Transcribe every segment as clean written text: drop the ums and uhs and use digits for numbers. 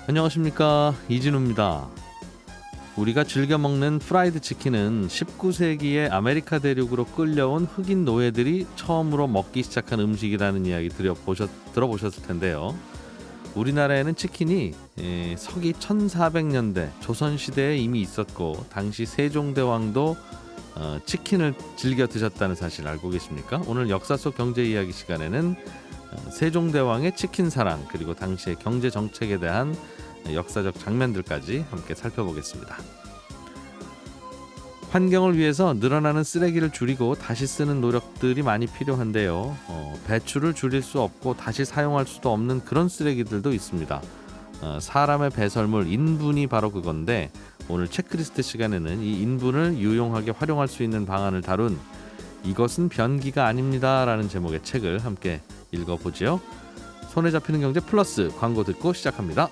안녕하십니까, 이진우입니다. 우리가 즐겨 먹는 프라이드 치킨은 19세기에 아메리카 대륙으로 끌려온 흑인 노예들이 처음으로 먹기 시작한 음식이라는 이야기 들어보셨을 텐데요. 우리나라에는 치킨이 서기 1400년대 조선시대에 이미 있었고, 당시 세종대왕도 치킨을 즐겨 드셨다는 사실 알고 계십니까? 오늘 역사 속 경제 이야기 시간에는 세종대왕의 치킨 사랑, 그리고 당시의 경제 정책에 대한 역사적 장면들까지 함께 살펴보겠습니다. 환경을 위해서 늘어나는 쓰레기를 줄이고 다시 쓰는 노력들이 많이 필요한데요. 배출을 줄일 수 없고 다시 사용할 수도 없는 그런 쓰레기들도 있습니다. 사람의 배설물 인분이 바로 그건데, 오늘 체크리스트 시간에는 이 인분을 유용하게 활용할 수 있는 방안을 다룬 이것은 변기가 아닙니다 라는 제목의 책을 함께 읽어보죠. 손에 잡히는 경제 플러스, 광고 듣고 시작합니다.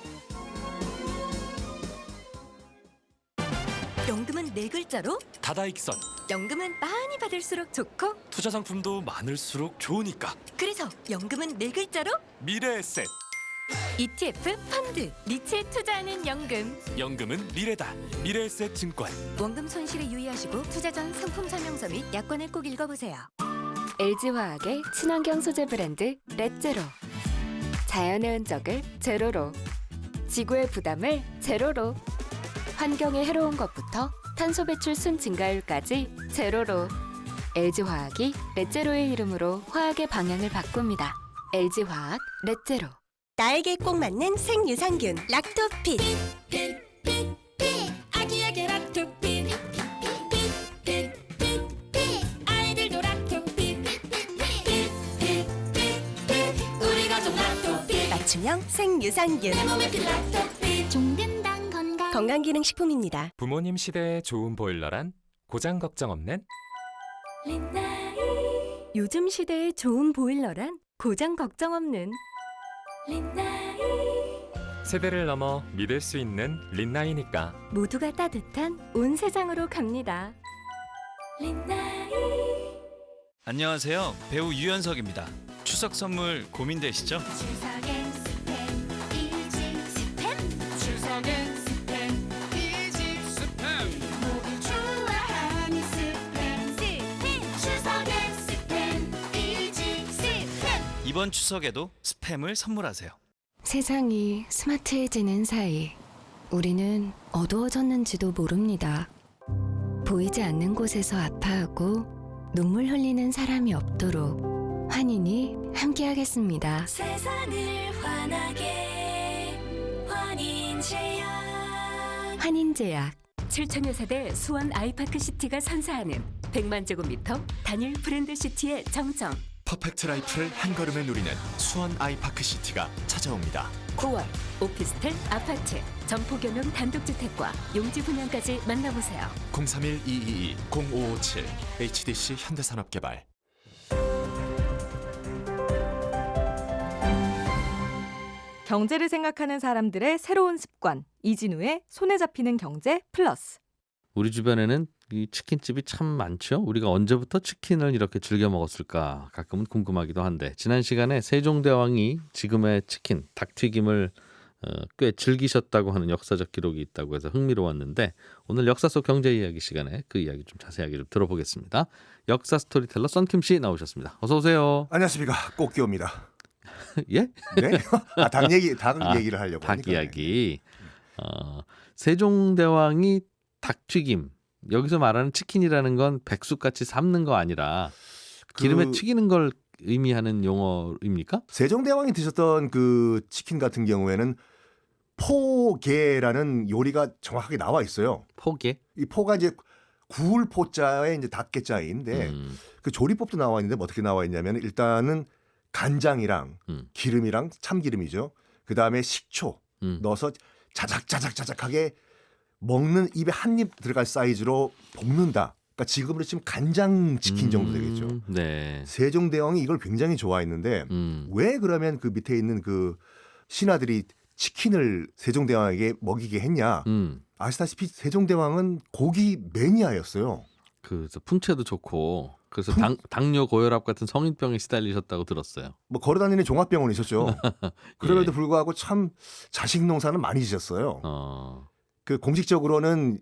연금은 네 글자로 다다익선. 연금은 많이 받을수록 좋고, 투자 상품도 많을수록 좋으니까. 그래서 연금은 네 글자로 미래에셋. ETF, 펀드, 리츠에 투자하는 연금. 연금은 미래다. 미래에셋 증권. 원금 손실에 유의하시고 투자 전 상품 설명서 및 약관을 꼭 읽어보세요. LG화학의 친환경 소재 브랜드 렛제로. 자연의 흔적을 제로로, 지구의 부담을 제로로, 환경에 해로운 것부터 탄소 배출 순 증가율까지 제로로. LG화학이 렛제로의 이름으로 화학의 방향을 바꿉니다. LG화학 렛제로. 나에게 꼭 맞는 생유산균 락토핏. 아기에게 락토핏 아이들도 락토핏 우리 가족 락토핏 맞춤형 생유산균 내 몸에 fit 락토핏 종근당 건강기능식품입니다. 부모님 시대에 좋은 보일러란 고장 걱정 없는 린나이 요즘 시대에 좋은 보일러란 고장 걱정 없는 린나이 세대를 넘어 믿을 수 있는 린나이니까. 모두가 따뜻한 온 세상으로 갑니다. 린나이 안녕하세요. 배우 유연석입니다. 추석 선물 고민되시죠? 추석엔 스팸 이지 스팸 추석엔 스팸 이지 스팸 모두 좋아하는 스팸 추석엔 스팸 이지 스팸 이번 추석에도 스팸을 선물하세요. 세상이 스마트해지는 사이 우리는 어두워졌는지도 모릅니다. 보이지 않는 곳에서 아파하고 눈물 흘리는 사람이 없도록 환인이 함께하겠습니다. 세상을 환하게 환인제약 환인제약. 7천여 세대 수원 아이파크시티가 선사하는 100만 제곱미터 단일 브랜드 시티의 정정. 퍼펙트 라이프를 한 걸음에 누리는 수원 아이파크시티가 찾아옵니다. 9월 오피스텔, 아파트, 점포 겸용 단독주택과 용지 분양까지 만나보세요. 031-222-0557 HDC 현대산업개발. 경제를 생각하는 사람들의 새로운 습관, 이진우의 손에 잡히는 경제 플러스. 우리 주변에는 이 치킨집이 참 많죠. 우리가 언제부터 치킨을 이렇게 즐겨 먹었을까 가끔은 궁금하기도 한데, 지난 시간에 세종대왕이 지금의 치킨, 닭튀김을 꽤 즐기셨다고 하는 역사적 기록이 있다고 해서 흥미로웠는데, 오늘 역사 속 경제 이야기 시간에 그 이야기 좀 자세하게 좀 들어보겠습니다. 역사 스토리텔러 썬킴 씨 나오셨습니다. 어서 오세요. 안녕하십니까, 꽃기호입니다. 예? 네? 닭 얘기를 하려고 닭 하니까. 이야기. 세종대왕이 닭튀김, 여기서 말하는 치킨이라는 건 백숙같이 삶는 거 아니라 기름에 튀기는 걸 의미하는 용어입니까? 세종대왕이 드셨던 그 치킨 같은 경우에는 포게라는 요리가 정확하게 나와 있어요. 포게? 이 포가 이제 구울 포자에 이제 닭게자인데 그 조리법도 나와 있는데 어떻게 나와 있냐면, 일단은 간장이랑 기름이랑 참기름이죠. 그 다음에 식초 넣어서 자작자작자작하게 먹는 입에 한 입 들어갈 사이즈로 볶는다. 그러니까 지금으로 치면 간장치킨 정도 되겠죠. 네. 세종대왕이 이걸 굉장히 좋아했는데 왜 그러면 그 밑에 있는 그 신하들이 치킨을 세종대왕에게 먹이게 했냐. 아시다시피 세종대왕은 고기 매니아였어요. 그래서 풍채도 좋고 그래서 당뇨 고혈압 같은 성인병에 시달리셨다고 들었어요. 뭐 걸어다니는 종합병원에 있었죠. 그럼에도 예. 불구하고 참 자식 농사는 많이 지셨어요. 그 공식적으로는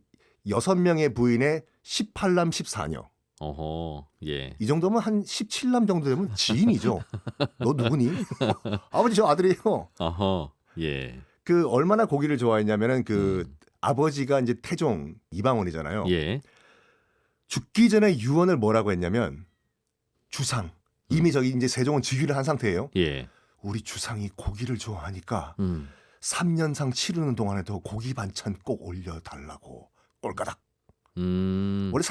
6명의 부인의 18남 14녀. 어허, 예. 이 정도면 한 17남 정도 되면 지인이죠. 너 누구니? 아버지 저 아들이에요. 어허, 예. 그 얼마나 고기를 좋아했냐면은 그 아버지가 이제 태종 이방원이잖아요. 예. 죽기 전에 유언을 뭐라고 했냐면 주상 이미 저기 이제 세종은 즉위를 한 상태예요. 예. 우리 주상이 고기를 좋아하니까 3년상 치르는 동안에도 고기 반찬 꼭 올려달라고 꼴까닥. 원래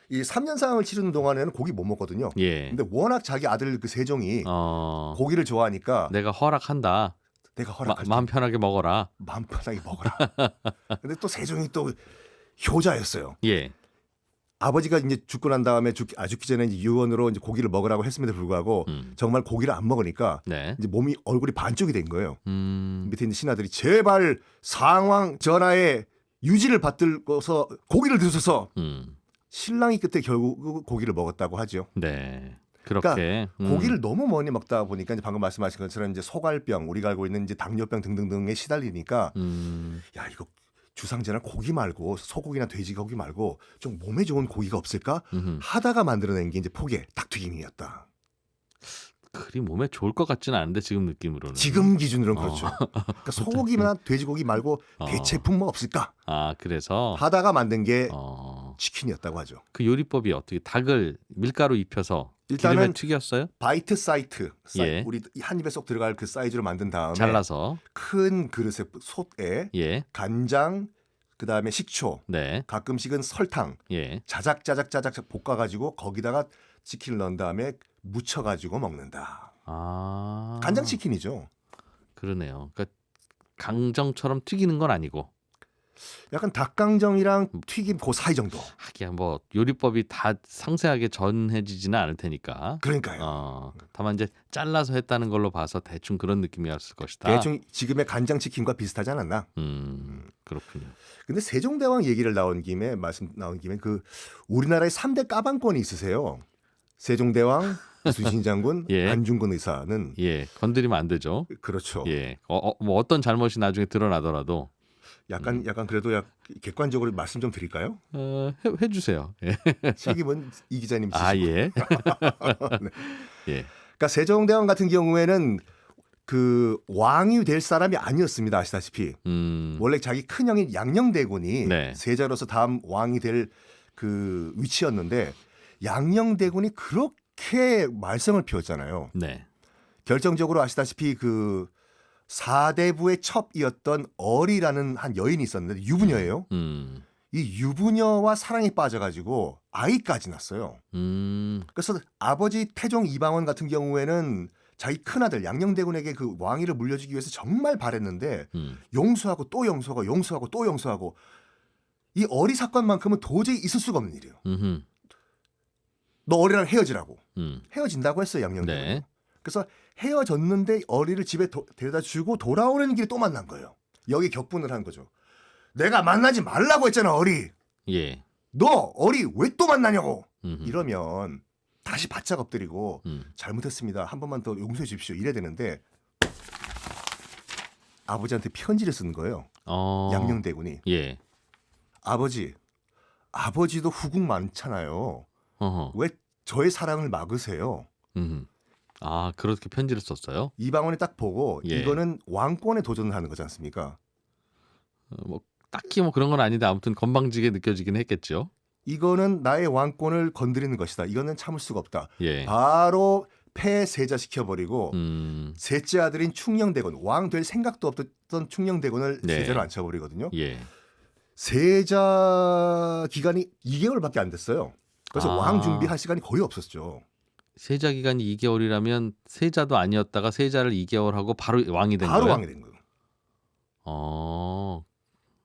이 3년상을 치르는 동안에는 고기 못 먹거든요. 예. 근데 워낙 자기 아들 그 세종이 고기를 좋아하니까 내가 허락한다. 내가 허락할게. 마음 편하게 먹어라. 마음 편하게 먹어라. 근데 또 세종이 또 효자였어요. 예. 아버지가 이제 죽고 난 다음에 죽기 전에 이제 유언으로 이제 고기를 먹으라고 했음에도 불구하고 정말 고기를 안 먹으니까 네. 이제 몸이 얼굴이 반쪽이 된 거예요. 밑에 있는 신하들이 제발 상왕 전하의 유지를 받들고서 고기를 드셔서 신랑이 그때 결국 고기를 먹었다고 하죠. 네. 그렇게 그러니까 고기를 너무 많이 먹다 보니까 이제 방금 말씀하신 것처럼 이제 소갈병, 우리가 알고 있는 이제 당뇨병 등등등에 시달리니까 야 이거 주상전날 고기 말고 소고기나 돼지고기 말고 좀 몸에 좋은 고기가 없을까 하다가 만들어낸 게 이제 포개 닭튀김이었다. 그리 몸에 좋을 것 같지는 않은데 지금 느낌으로는. 지금 기준으로는 그렇죠. 그러니까 소고기나 돼지고기 말고 대체품 뭐 없을까? 아 그래서 하다가 만든 게 치킨이었다고 하죠. 그 요리법이 어떻게 닭을 밀가루 입혀서 일단은 기름에 튀겼어요? 바이트 사이트, 예. 우리 한 입에 쏙 들어갈 그 사이즈로 만든 다음에 잘라서 큰 그릇에 솥에 예. 간장, 그 다음에 식초, 네. 가끔씩은 설탕, 예. 자작자작 볶아가지고 거기다가 치킨을 넣은 다음에 묻혀가지고 먹는다. 아 간장 치킨이죠. 그러네요. 그러니까 강정처럼 튀기는 건 아니고. 약간 닭강정이랑 튀김 그 사이 정도. 하긴 뭐 요리법이 다 상세하게 전해지지는 않을 테니까. 그러니까요. 다만 이제 잘라서 했다는 걸로 봐서 대충 그런 느낌이었을 것이다. 대충 지금의 간장 치킨과 비슷하지 않았나? 그렇군요. 근데 세종대왕 얘기를 말씀 나온 김에 그 우리나라의 3대 까방권이 있으세요. 세종대왕, 수신장군, 예. 안중근 의사는 예, 건드리면 안 되죠. 그렇죠. 예, 뭐 어떤 잘못이 나중에 드러나더라도 약간 그래도 객관적으로 말씀 좀 드릴까요? 해주세요. 예. 책임은 이 기자님 지시고. 아 예. 네. 예. 그러니까 세종대왕 같은 경우에는 그 왕이 될 사람이 아니었습니다. 아시다시피 원래 자기 큰형인 양녕대군이 네. 세자로서 다음 왕이 될 그 위치였는데 양녕대군이 그렇게 말썽을 피웠잖아요. 네. 결정적으로 아시다시피 그 사대부의 첩이었던 어리라는 한 여인이 있었는데 유부녀예요. 이 유부녀와 사랑에 빠져가지고 아이까지 낳았어요. 그래서 아버지 태종 이방원 같은 경우에는 자기 큰아들 양녕대군에게 그 왕위를 물려주기 위해서 정말 바랬는데 용서하고 또 용서하고 용서하고 또 용서하고 이 어리 사건만큼은 도저히 있을 수가 없는 일이에요. 너 어리랑 헤어지라고. 헤어진다고 했어요 양녕대군. 네. 그래서 헤어졌는데 어리를 집에 데려다 주고 돌아오는 길에 또 만난 거예요. 여기 격분을 한 거죠. 내가 만나지 말라고 했잖아 어리. 예. 너 어리 왜 또 만나냐고. 이러면 다시 바짝 엎드리고 잘못했습니다. 한 번만 더 용서해 주십시오. 이래야 되는데 아버지한테 편지를 쓴 거예요. 양녕대군이. 예. 아버지도 후국 많잖아요. 왜 저의 사랑을 막으세요? 아 그렇게 편지를 썼어요? 이방원이 딱 보고 예. 이거는 왕권에 도전을 하는 거지 않습니까? 뭐 딱히 뭐 그런 건 아닌데 아무튼 건방지게 느껴지긴 했겠죠. 이거는 나의 왕권을 건드리는 것이다. 이거는 참을 수가 없다. 예. 바로 폐세자 시켜버리고 셋째 아들인 충녕대군, 왕 될 생각도 없던 충녕대군을 네. 세자로 앉혀버리거든요. 예. 세자 기간이 2개월밖에 안 됐어요. 그래서 왕 준비할 시간이 거의 없었죠. 세자 기간이 2개월이라면 세자도 아니었다가 세자를 2개월 하고 바로 왕이 된 바로 거예요? 왕이 된 거예요.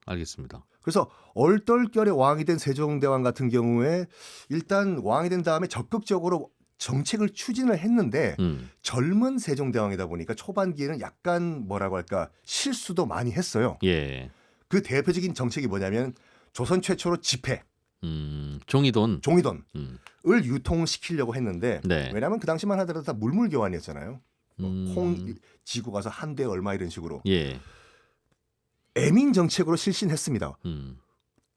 알겠습니다. 그래서 얼떨결에 왕이 된 세종대왕 같은 경우에 일단 왕이 된 다음에 적극적으로 정책을 추진을 했는데 젊은 세종대왕이다 보니까 초반기에는 약간 뭐라고 할까 실수도 많이 했어요. 예. 그 대표적인 정책이 뭐냐면 조선 최초로 집회, 종이돈. 종이돈을 음. 유통시키려고 했는데 네. 왜냐하면 그 당시만 하더라도 다 물물 교환이었잖아요. 음. 콩 지고 가서 한 대 얼마 이런 식으로 예. 애민 정책으로 실신했습니다.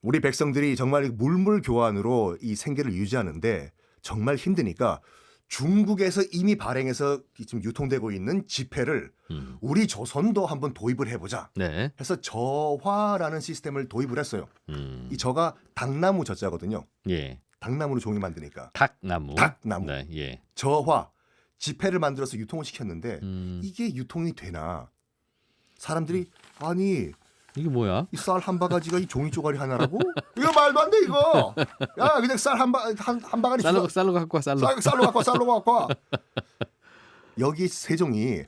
우리 백성들이 정말 물물 교환으로 이 생계를 유지하는데 정말 힘드니까 중국에서 이미 발행해서 지금 유통되고 있는 지폐를 우리 조선도 한번 도입을 해보자. 네. 해서 저화라는 시스템을 도입을 했어요. 이 저가 당나무 저자거든요. 예. 당나무로 종이 만드니까. 닭나무. 닭나무. 네. 예. 저화 지폐를 만들어서 유통을 시켰는데 이게 유통이 되나? 사람들이 아니 이게 뭐야? 이 쌀 한 바가지가 이 종이 쪼가리 하나라고? 이거 말도 안 돼 이거. 야 그냥 쌀 한 바가지 쌀로 갖고 와 쌀로. 쌀로 갖고 와. 여기 세종이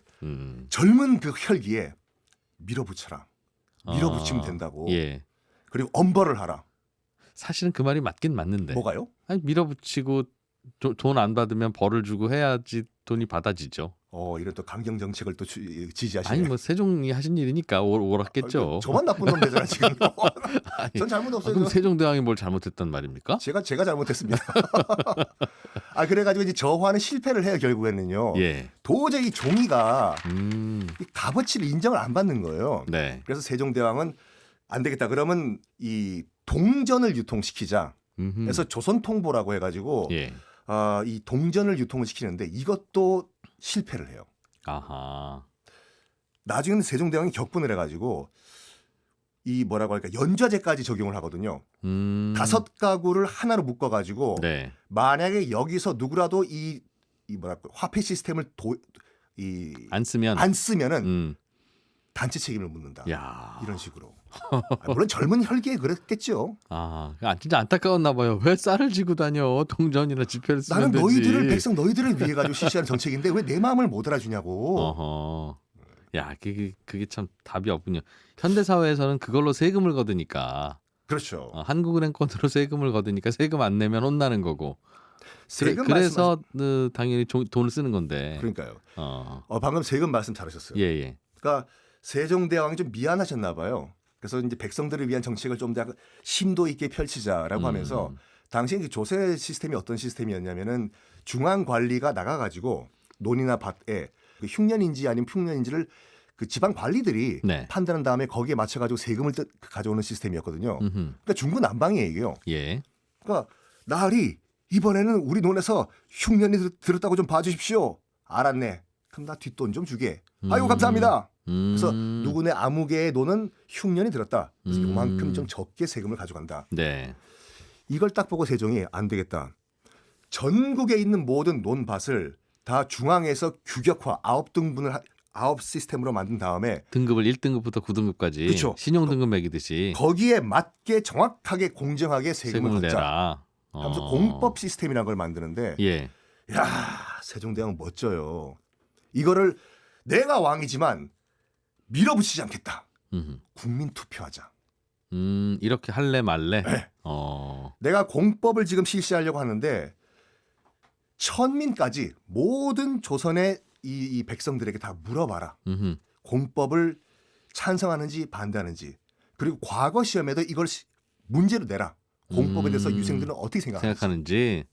젊은 그 혈기에 밀어붙여라. 밀어붙이면 된다고. 예. 그리고 엄벌을 하라. 사실은 그 말이 맞긴 맞는데. 뭐가요? 아니 밀어붙이고 돈 안 받으면 벌을 주고 해야지 돈이 받아지죠. 이런 또 강경 정책을 또 지지하시네. 아니 뭐 세종이 하신 일이니까 옳았겠죠. 저만 나쁜 놈 되잖아 지금. 전 잘못 없어요. 그럼 세종대왕이 뭘 잘못했단 말입니까? 제가 잘못했습니다. 그래가지고 이제 저화는 실패를 해요 결국에는요. 예. 도저히 종이가 이 값어치를 인정을 안 받는 거예요. 네. 그래서 세종대왕은 안 되겠다. 그러면 이 동전을 유통시키자. 그래서 조선통보라고 해가지고 예. 이 동전을 유통을 시키는데 이것도 실패를 해요. 아하. 나중에는 세종대왕이 격분을 해가지고 이 뭐라고 할까 연좌제까지 적용을 하거든요. 5가구를 하나로 묶어가지고 네. 만약에 여기서 누구라도 이 뭐랄까 화폐 시스템을 안 쓰면은 단체 책임을 묻는다. 야. 이런 식으로. 물론 젊은 혈기에 그랬겠죠. 진짜 안타까웠나 봐요. 왜 쌀을 지고 다녀? 동전이나 지폐를 쓰면 나는 되지. 백성 너희들을 위해 가지고 실시하는 정책인데 왜 내 마음을 못 알아주냐고. 어허. 야, 그게 참 답이 없군요. 현대 사회에서는 그걸로 세금을 거두니까. 그렇죠. 한국은행권으로 세금을 거두니까 세금 안 내면 혼나는 거고. 그래서 당연히 돈을 쓰는 건데. 그러니까요. 방금 세금 말씀 잘하셨어요. 예. 그러니까 세종대왕이 좀 미안하셨나 봐요. 그래서 이제 백성들을 위한 정책을 좀 더 심도 있게 펼치자라고 하면서 당시 조세 시스템이 어떤 시스템이었냐면은 중앙 관리가 나가가지고 논이나 밭에 그 흉년인지 아니면 풍년인지를 그 지방 관리들이 네. 판단한 다음에 거기에 맞춰가지고 세금을 가져오는 시스템이었거든요. 그러니까 중구난방이에요, 이게요. 예. 그러니까 나으리 이번에는 우리 논에서 흉년이 들었다고 좀 봐주십시오. 알았네. 그럼 나 뒷돈 좀 주게. 아이고 감사합니다. 그래서 누구네 아무개의 논은 흉년이 들었다. 그래서 요만큼 좀 적게 세금을 가져간다. 네. 이걸 딱 보고 세종이 안 되겠다. 전국에 있는 모든 논밭을 다 중앙에서 규격화 9 시스템으로 만든 다음에 등급을 1등급부터 9등급까지 그쵸. 신용등급 매기듯이 거기에 맞게 정확하게 공정하게 세금을 걷자. 내라. 하면서 공법 시스템이라는 걸 만드는데 예. 야 세종대왕 멋져요. 이거를 내가 왕이지만 밀어붙이지 않겠다. 국민 투표하자. 이렇게 할래 말래. 네. 내가 공법을 지금 실시하려고 하는데 천민까지 모든 조선의 이 백성들에게 다 물어봐라. 공법을 찬성하는지 반대하는지. 그리고 과거 시험에도 이걸 문제로 내라. 공법에 대해서 유생들은 어떻게 생각하는지.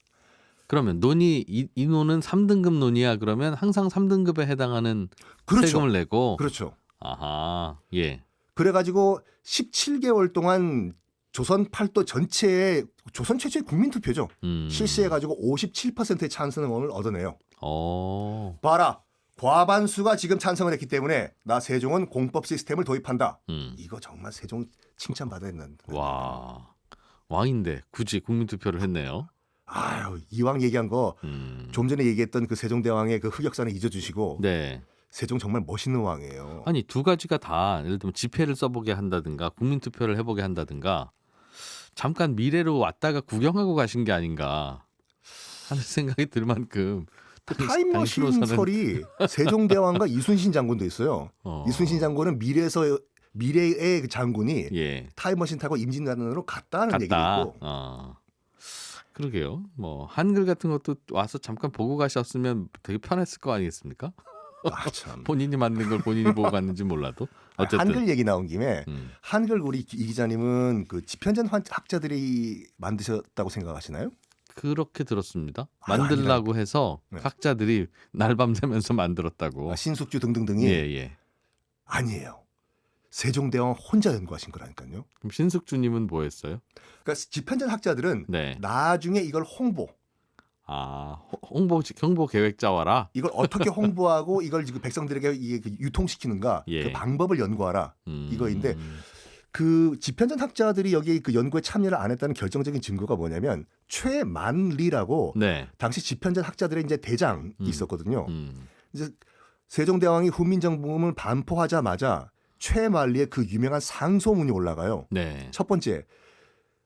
그러면 논이 이 논은 3등급 논이야. 그러면 항상 3등급에 해당하는 그렇죠. 세금을 내고. 그렇죠. 아하. 예. 그래가지고 17개월 동안 조선 팔도 전체에 조선 최초의 국민투표죠. 실시해가지고 57%의 찬성을 얻어내요. 봐라. 과반수가 지금 찬성을 했기 때문에 나 세종은 공법 시스템을 도입한다. 이거 정말 세종 칭찬받아야 되는. 와. 왕인데 굳이 국민투표를 했네요. 아유, 이왕 얘기한 거 좀 전에 얘기했던 그 세종대왕의 그 흑역사는 잊어주시고 네. 세종 정말 멋있는 왕이에요. 아니 두 가지가 다 예를 들면 지폐를 써보게 한다든가 국민투표를 해보게 한다든가 잠깐 미래로 왔다가 구경하고 가신 게 아닌가 하는 생각이 들 만큼 타임머신 설이 세종대왕과 이순신 장군도 있어요. 이순신 장군은 미래의 그 장군이 타임머신 타고 임진왜란으로 갔다는 얘기도 있고. 그러게요. 뭐 한글 같은 것도 와서 잠깐 보고 가셨으면 되게 편했을 거 아니겠습니까? 아, 참. 본인이 만든 걸 본인이 보고 갔는지 몰라도 어쨌든 한글 얘기 나온 김에 한글 우리 이 기자님은 그 집현전 학자들이 만드셨다고 생각하시나요? 그렇게 들었습니다. 아, 만들라고 해서 네. 학자들이 날밤 새면서 만들었다고. 아, 신숙주 등등등이 예. 아니에요. 세종대왕 혼자 연구하신 거라니까요. 그럼 신숙주님은 뭐 했어요? 그러니까 집현전 학자들은 네. 나중에 이걸 홍보 계획자 와라. 이걸 어떻게 홍보하고 이걸 지금 백성들에게 이게 유통시키는가 예. 그 방법을 연구하라 이거인데 그 집현전 학자들이 여기 그 연구에 참여를 안 했다는 결정적인 증거가 뭐냐면 최만리라고 네. 당시 집현전 학자들의 이제 대장이 있었거든요. 음. 이제 세종대왕이 훈민정음을 반포하자마자 최만리의 그 유명한 상소문이 올라가요. 네. 첫 번째,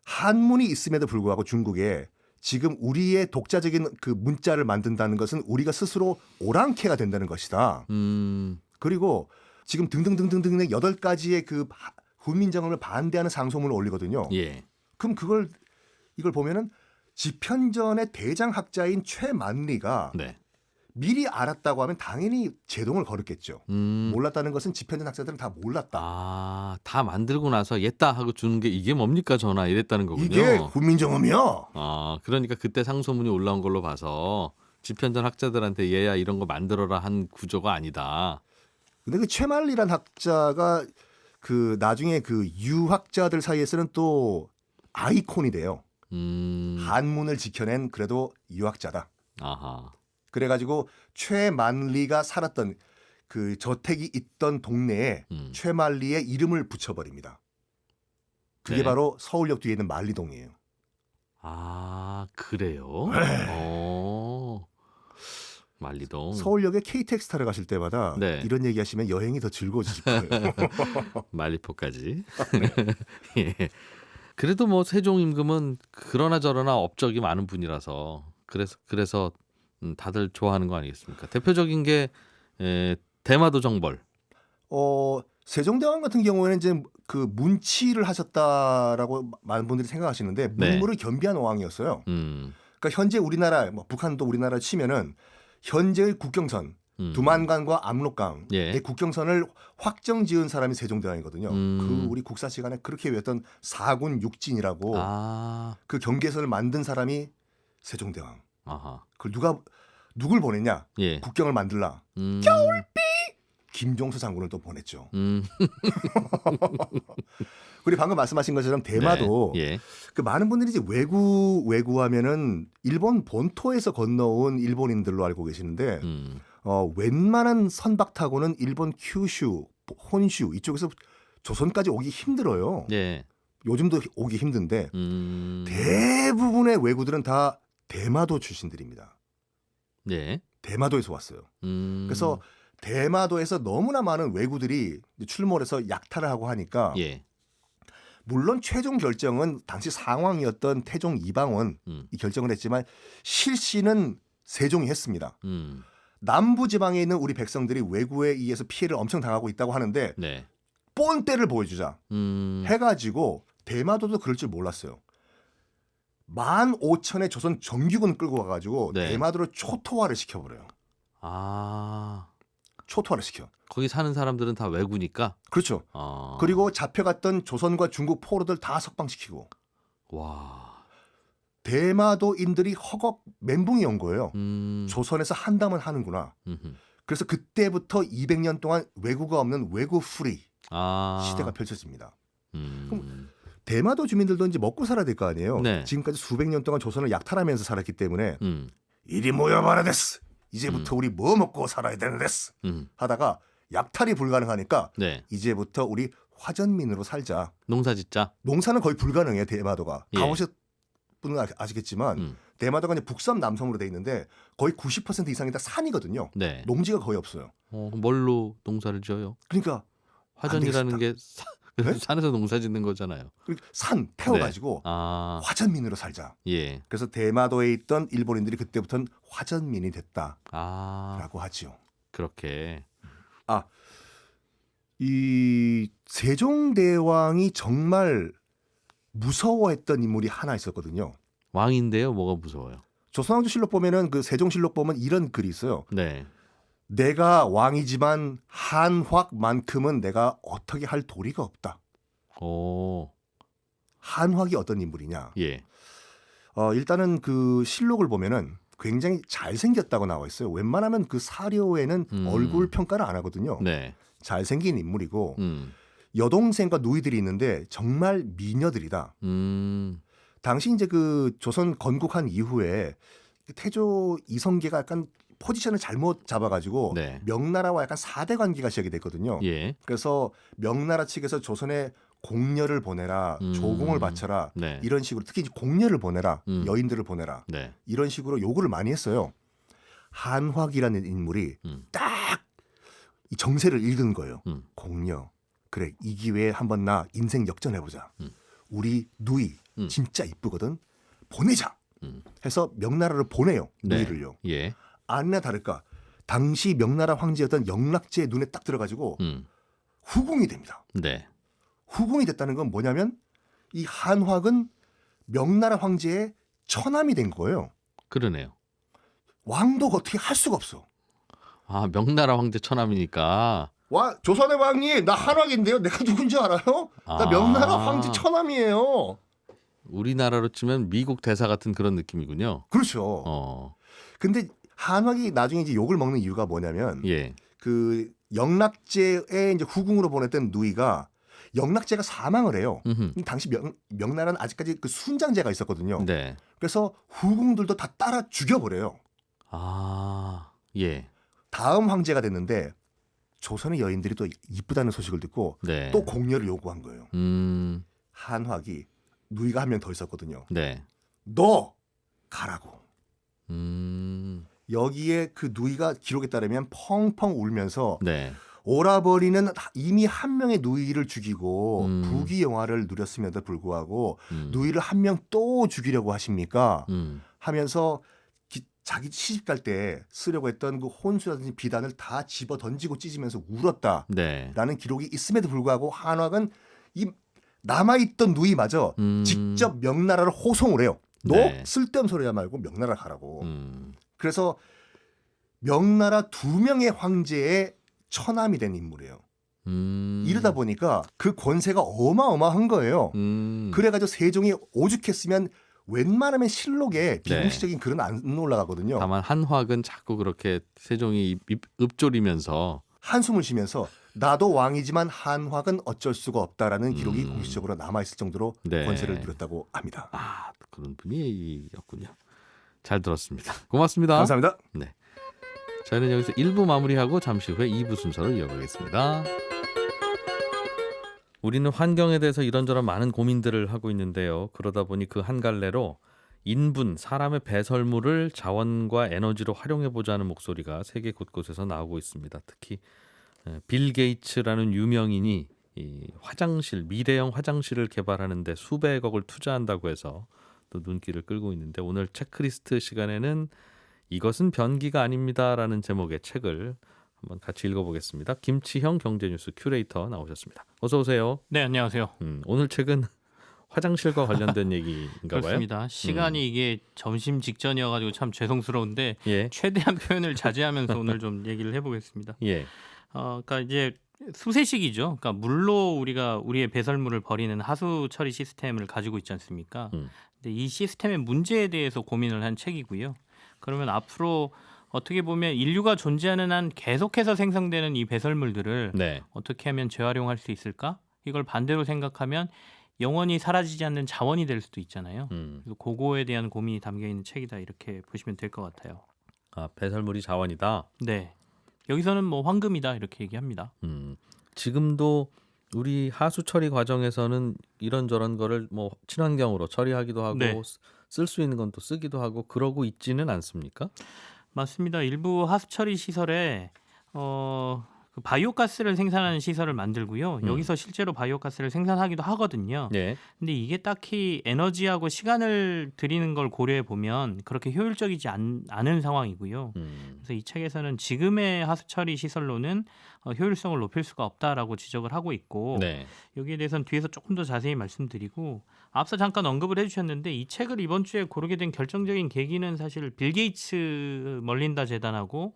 한문이 있음에도 불구하고 중국에 지금 우리의 독자적인 그 문자를 만든다는 것은 우리가 스스로 오랑캐가 된다는 것이다. 그리고 지금 등등등등등의 8가지의 그 훈민정음을 반대하는 상소문을 올리거든요. 예. 그럼 이걸 보면은 집현전의 대장 학자인 최만리가 네. 미리 알았다고 하면 당연히 제동을 걸었겠죠. 음. 몰랐다는 것은 집현전 학자들은 다 몰랐다. 아, 다 만들고 나서 옛다 하고 주는 게 이게 뭡니까 전하 이랬다는 거군요. 이게 훈민정음이요. 아, 그러니까 그때 상소문이 올라온 걸로 봐서 집현전 학자들한테 얘야 이런 거 만들어라 한 구조가 아니다. 근데 그 최만리란 학자가 그 나중에 그 유학자들 사이에서는 또 아이콘이 돼요. 한문을 지켜낸 그래도 유학자다. 아하. 그래가지고 최만리가 살았던 그 저택이 있던 동네에 최만리의 이름을 붙여버립니다. 그게 네. 바로 서울역 뒤에 있는 만리동이에요. 아, 그래요? 만리동. 서울역에 KTX 타러 가실 때마다 네. 이런 얘기하시면 여행이 더 즐거워지실 거예요. 만리포까지. 예. 그래도 뭐 세종 임금은 그러나 저러나 업적이 많은 분이라서 그래서 다들 좋아하는 거 아니겠습니까? 대표적인 게 대마도 정벌. 세종대왕 같은 경우에는 이제 그 문치를 하셨다라고 많은 분들이 생각하시는데 문무를 겸비한 왕이었어요. 그러니까 현재 우리나라, 뭐 북한도 우리나라 치면은 현재의 국경선 두만강과 압록강의 국경선을 확정지은 사람이 세종대왕이거든요. 그 우리 국사 시간에 그렇게 외웠던 사군 육진이라고 그 경계선을 만든 사람이 세종대왕. 아하. 그걸 누굴 보냈냐? 예. 국경을 만들라. 겨울비 김종수 장군을 또 보냈죠. 그리고 방금 말씀하신 것처럼 대마도 네. 예. 그 많은 분들이 이제 외구하면은 일본 본토에서 건너온 일본인들로 알고 계시는데 웬만한 선박타고는 일본 큐슈, 혼슈 이쪽에서 조선까지 오기 힘들어요. 예. 요즘도 오기 힘든데 대부분의 외구들은 다 대마도 출신들입니다. 네. 대마도에서 왔어요. 그래서 대마도에서 너무나 많은 외구들이 출몰해서 약탈을 하고 하니까 예. 물론 최종 결정은 당시 상왕이었던 태종 이방원이 결정을 했지만 실시는 세종이 했습니다. 남부 지방에 있는 우리 백성들이 외구에 의해서 피해를 엄청 당하고 있다고 하는데 네. 뻔때를 보여주자 해가지고 대마도도 그럴 줄 몰랐어요. 15,000의 조선 정규군 끌고 가가지고 네. 대마도를 초토화를 시켜버려요. 아. 초토화를 시켜. 거기 사는 사람들은 다 외구니까. 그렇죠. 그리고 잡혀갔던 조선과 중국 포로들 다 석방시키고. 와. 대마도인들이 허걱 멘붕이 온 거예요. 조선에서 한다면 하는구나. 그래서 그때부터 200년 동안 외구가 없는 외구 프리 시대가 펼쳐집니다. 그럼 대마도 주민들도 이제 먹고 살아야 될 거 아니에요. 네. 지금까지 수백 년 동안 조선을 약탈하면서 살았기 때문에 이리 모여봐라 데스. 이제부터 우리 뭐 먹고 살아야 되는 데스. 하다가 약탈이 불가능하니까 네. 이제부터 우리 화전민으로 살자. 농사짓자. 농사는 거의 불가능해요. 대마도가. 예. 가보셨 분은 아시겠지만 대마도가 이제 북섬 남섬으로 돼 있는데 거의 90% 이상이 다 산이거든요. 네. 농지가 거의 없어요. 뭘로 농사를 지어요? 그러니까 화전이라는 게 네? 산에서 농사 짓는 거잖아요. 산 태워가지고 네. 화전민으로 살자. 예. 그래서 대마도에 있던 일본인들이 그때부터는 화전민이 됐다라고 하지요. 그렇게. 이 세종대왕이 정말 무서워했던 인물이 하나 있었거든요. 왕인데요, 뭐가 무서워요? 조선왕조실록 보면은 그 세종실록 보면 이런 글이 있어요. 네. 내가 왕이지만 한확만큼은 내가 어떻게 할 도리가 없다. 오. 한확이 어떤 인물이냐? 예. 일단은 그 실록을 보면은 굉장히 잘생겼다고 나와 있어요. 웬만하면 그 사료에는 얼굴 평가를 안 하거든요. 네. 잘생긴 인물이고 여동생과 누이들이 있는데 정말 미녀들이다. 당시 이제 그 조선 건국한 이후에 태조 이성계가 약간 포지션을 잘못 잡아가지고 네. 명나라와 약간 사대 관계가 시작이 됐거든요. 예. 그래서 명나라 측에서 조선에 공녀를 보내라, 조공을 바쳐라 네. 이런 식으로 특히 이제 공녀를 보내라, 여인들을 보내라 네. 이런 식으로 요구를 많이 했어요. 한확이라는 인물이 딱 이 정세를 읽은 거예요. 공녀, 그래 이 기회에 한번 나 인생 역전해보자. 우리 누이 진짜 이쁘거든. 보내자. 해서 명나라를 보내요. 네. 누이를요. 예. 아니나 다를까 당시 명나라 황제였던 영락제의 눈에 딱 들어가지고 후궁이 됩니다. 네. 후궁이 됐다는 건 뭐냐면 이 한확은 명나라 황제의 처남이 된 거예요. 그러네요. 왕도 어떻게 할 수가 없어. 아, 명나라 황제 처남이니까. 와, 조선의 왕님 나 한확인데요. 내가 누군지 알아요? 나 명나라 황제 처남이에요. 우리나라로 치면 미국 대사 같은 그런 느낌이군요. 그렇죠. 근데 한확이 나중에 이제 욕을 먹는 이유가 뭐냐면 예. 그 영락제의 이제 후궁으로 보냈던 누이가 영락제가 사망을 해요. 당시 명나라는 아직까지 그 순장제가 있었거든요. 네. 그래서 후궁들도 다 따라 죽여버려요. 아, 예. 다음 황제가 됐는데 조선의 여인들이 또 이쁘다는 소식을 듣고 네. 또 공녀를 요구한 거예요. 한확이 누이가 한 명 더 있었거든요. 네. 너 가라고. 음. 여기에 그 누이가 기록에 따르면 펑펑 울면서 네. 오라버니는 이미 한 명의 누이를 죽이고 부귀 영화를 누렸음에도 불구하고 누이를 한 명 또 죽이려고 하십니까? 하면서 자기 시집 갈 때 쓰려고 했던 그 혼수라든지 비단을 다 집어 던지고 찢으면서 울었다라는 네. 기록이 있음에도 불구하고 한확은 이 남아있던 누이마저 직접 명나라를 호송을 해요. 너 네. 쓸데없는 소리 하지 말고 명나라 가라고. 그래서 명나라 2명의 황제의 처남이 된 인물이에요. 이러다 보니까 그 권세가 어마어마한 거예요. 그래가지고 세종이 오죽했으면 웬만하면 실록에 비공식적인 글은 안 올라가거든요. 다만 한확은 자꾸 그렇게 세종이 읊조리면서 한숨을 쉬면서 나도 왕이지만 한확은 어쩔 수가 없다라는 기록이 공식적으로 남아있을 정도로 네. 권세를 누렸다고 합니다. 아, 그런 분이었군요. 잘 들었습니다. 고맙습니다. 감사합니다. 네. 저희는 여기서 1부 마무리하고 잠시 후에 2부 순서를 이어가겠습니다. 우리는 환경에 대해서 이런저런 많은 고민들을 하고 있는데요. 그러다 보니 그 한 갈래로 인분, 사람의 배설물을 자원과 에너지로 활용해보자는 목소리가 세계 곳곳에서 나오고 있습니다. 특히 빌 게이츠라는 유명인이 이 화장실, 미래형 화장실을 개발하는데 수백억을 투자한다고 해서 또 눈길을 끌고 있는데 오늘 체크리스트 시간에는 이것은 변기가 아닙니다라는 제목의 책을 한번 같이 읽어보겠습니다. 김치형 경제뉴스 큐레이터 나오셨습니다. 어서 오세요. 네, 안녕하세요. 오늘 책은 화장실과 관련된 얘기인가 봐요. 그렇습니다. 시간이 이게 점심 직전이어가지고 참 죄송스러운데 예. 최대한 표현을 자제하면서 오늘 좀 얘기를 해보겠습니다. 예. 그러니까 이제 수세식이죠. 그러니까 물로 우리가 우리의 배설물을 버리는 하수 처리 시스템을 가지고 있지 않습니까? 근데 이 시스템의 문제에 대해서 고민을 한 책이고요. 그러면 앞으로 어떻게 보면 인류가 존재하는 한 계속해서 생성되는 이 배설물들을 네. 어떻게 하면 재활용할 수 있을까? 이걸 반대로 생각하면 영원히 사라지지 않는 자원이 될 수도 있잖아요. 그래서 그거에 대한 고민이 담겨 있는 책이다 이렇게 보시면 될 것 같아요. 아, 배설물이 자원이다. 네. 여기서는 뭐 황금이다 이렇게 얘기합니다. 지금도 우리 하수 처리 과정에서는 이런저런 거를 뭐 친환경으로 처리하기도 하고 네. 쓸 수 있는 건 또 쓰기도 하고 그러고 있지는 않습니까? 맞습니다. 일부 하수 처리 시설에 그 바이오가스를 생산하는 시설을 만들고요. 여기서 실제로 바이오가스를 생산하기도 하거든요. 네. 근데 이게 딱히 에너지하고 시간을 들이는 걸 고려해 보면 그렇게 효율적이지 않은 상황이고요. 그래서 이 책에서는 지금의 하수 처리 시설로는 효율성을 높일 수가 없다라고 지적을 하고 있고 네. 여기에 대해서는 뒤에서 조금 더 자세히 말씀드리고 앞서 잠깐 언급을 해주셨는데 이 책을 이번 주에 고르게 된 결정적인 계기는 사실 빌 게이츠 멀린다 재단하고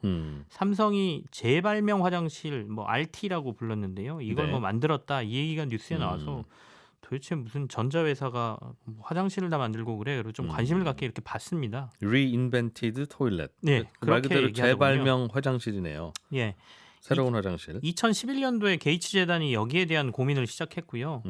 삼성이 재발명 화장실 뭐 RT라고 불렀는데요. 이걸 네. 뭐 만들었다 이 얘기가 뉴스에 나와서 도대체 무슨 전자회사가 화장실을 다 만들고 그래? 그리고 좀 관심을 갖게 이렇게 봤습니다. Reinvented Toilet. 네, 말 그렇게 그대로 얘기하더군요. 재발명 화장실이네요. 예. 새로운 화장실. 2011년도에 게이츠 재단이 여기에 대한 고민을 시작했고요.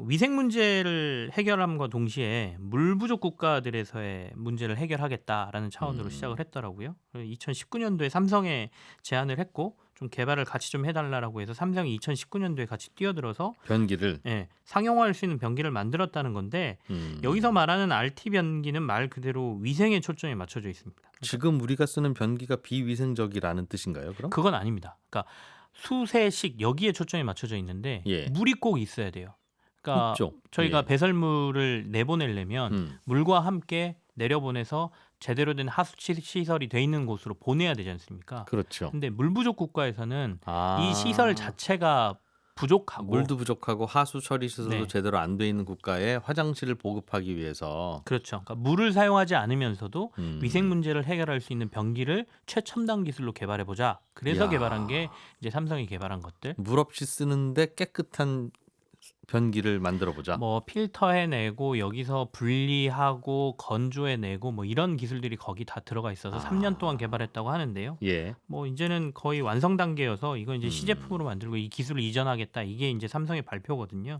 위생 문제를 해결함과 동시에 물 부족 국가들에서의 문제를 해결하겠다라는 차원으로 시작을 했더라고요. 2019년도에 삼성에 제안을 했고 좀 개발을 같이 좀 해달라고 해서 삼성이 2019년도에 같이 뛰어들어서 변기를 상용화할 수 있는 변기를 만들었다는 건데 여기서 말하는 RT 변기는 말 그대로 위생에 초점이 맞춰져 있습니다. 지금 우리가 쓰는 변기가 비위생적이라는 뜻인가요? 그럼? 그건 아닙니다. 그러니까 수세식 여기에 초점이 맞춰져 있는데 물이 꼭 있어야 돼요. 그러니까 있죠. 저희가 배설물을 내보내려면 물과 함께 내려보내서 제대로 된 하수 시설이 돼 있는 곳으로 보내야 되지 않습니까? 그렇죠. 근데 물 부족 국가에서는 이 시설 자체가 부족하고 물도 부족하고 하수 처리 시설도 네. 제대로 안 돼 있는 국가에 화장실을 보급하기 위해서 그렇죠. 그러니까 물을 사용하지 않으면서도 위생 문제를 해결할 수 있는 변기를 최첨단 기술로 개발해 보자. 그래서 이야. 개발한 게 이제 삼성이 개발한 것들. 물 없이 쓰는데 깨끗한 변기를 만들어 보자. 뭐 필터해내고 여기서 분리하고 건조해내고 뭐 이런 기술들이 거기 다 들어가 있어서 3년 동안 개발했다고 하는데요. 예. 뭐 이제는 거의 완성 단계여서 이거 이제 시제품으로 만들고 이 기술을 이전하겠다. 이게 이제 삼성의 발표거든요.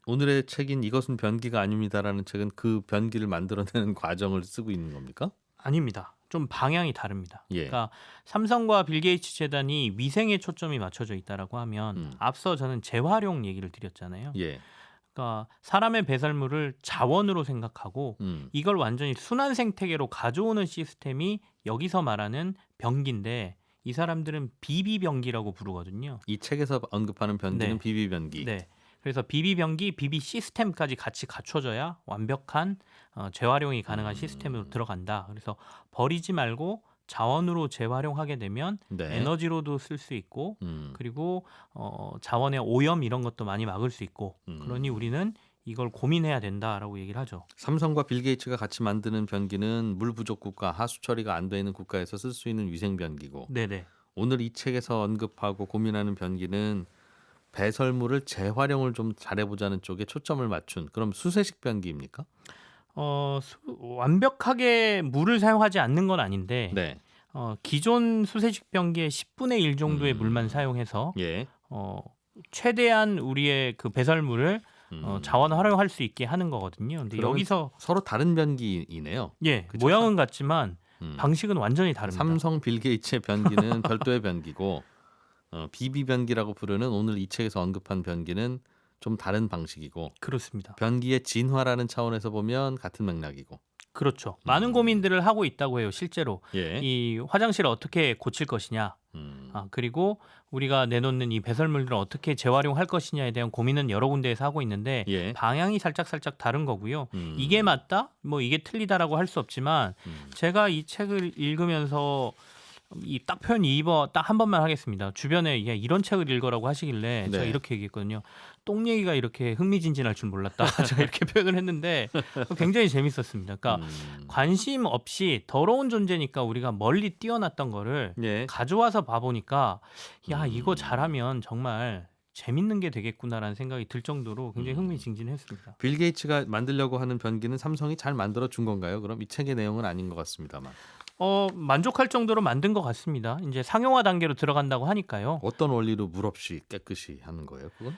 오늘의 책인 이것은 변기가 아닙니다라는 책은 그 변기를 만들어내는 과정을 쓰고 있는 겁니까? 아닙니다. 좀 방향이 다릅니다. 예. 그러니까 삼성과 빌 게이츠 재단이 위생에 초점이 맞춰져 있다라고 하면 앞서 저는 재활용 얘기를 드렸잖아요. 예. 그러니까 사람의 배설물을 자원으로 생각하고 이걸 완전히 순환 생태계로 가져오는 시스템이 여기서 말하는 변기인데 이 사람들은 비비변기라고 부르거든요. 이 책에서 언급하는 변기는 네. 비비변기. 네. 그래서 비비변기, 비비 시스템까지 같이 갖춰져야 완벽한 재활용이 가능한 시스템으로 들어간다. 그래서 버리지 말고 자원으로 재활용하게 되면 네. 에너지로도 쓸 수 있고 그리고 자원의 오염 이런 것도 많이 막을 수 있고 그러니 우리는 이걸 고민해야 된다라고 얘기를 하죠. 삼성과 빌 게이츠가 같이 만드는 변기는 물 부족 국가, 하수 처리가 안 돼 있는 국가에서 쓸 수 있는 위생 변기고 네네. 오늘 이 책에서 언급하고 고민하는 변기는 배설물을 재활용을 좀 잘해보자는 쪽에 초점을 맞춘 그럼 수세식 변기입니까? 완벽하게 물을 사용하지 않는 건 아닌데 네. 기존 수세식 변기의 10분의 1 정도의 물만 사용해서 예. 최대한 우리의 그 배설물을 자원 활용할 수 있게 하는 거거든요. 근데 여기서 서로 다른 변기이네요. 예, 그쵸? 모양은 같지만 방식은 완전히 다릅니다. 삼성 빌 게이츠의 변기는 별도의 변기고 비비 변기라고 부르는 오늘 이 책에서 언급한 변기는 좀 다른 방식이고 그렇습니다. 변기의 진화라는 차원에서 보면 같은 맥락이고 그렇죠. 많은 고민들을 하고 있다고 해요. 실제로 예. 이 화장실을 어떻게 고칠 것이냐, 그리고 우리가 내놓는 이 배설물들을 어떻게 재활용할 것이냐에 대한 고민은 여러 군데에서 하고 있는데 예. 방향이 살짝 다른 거고요. 이게 맞다, 뭐 이게 틀리다라고 할 수 없지만 제가 이 책을 읽으면서 이 딱 표현 2번 딱 한 번만 하겠습니다. 주변에 야, 이런 책을 읽으라고 하시길래 제가 네. 이렇게 얘기했거든요. 똥 얘기가 이렇게 흥미진진할 줄 몰랐다. 제가 이렇게 표현을 했는데 굉장히 재밌었습니다. 그러니까 관심 없이 더러운 존재니까 우리가 멀리 띄어놨던 거를 예. 가져와서 봐보니까 야 이거 잘하면 정말 재밌는 게 되겠구나라는 생각이 들 정도로 굉장히 흥미진진했습니다. 빌 게이츠가 만들려고 하는 변기는 삼성이 잘 만들어 준 건가요? 그럼 이 책의 내용은 아닌 것 같습니다만. 만족할 정도로 만든 것 같습니다. 이제 상용화 단계로 들어간다고 하니까요. 어떤 원리로 물 없이 깨끗이 하는 거예요? 그건?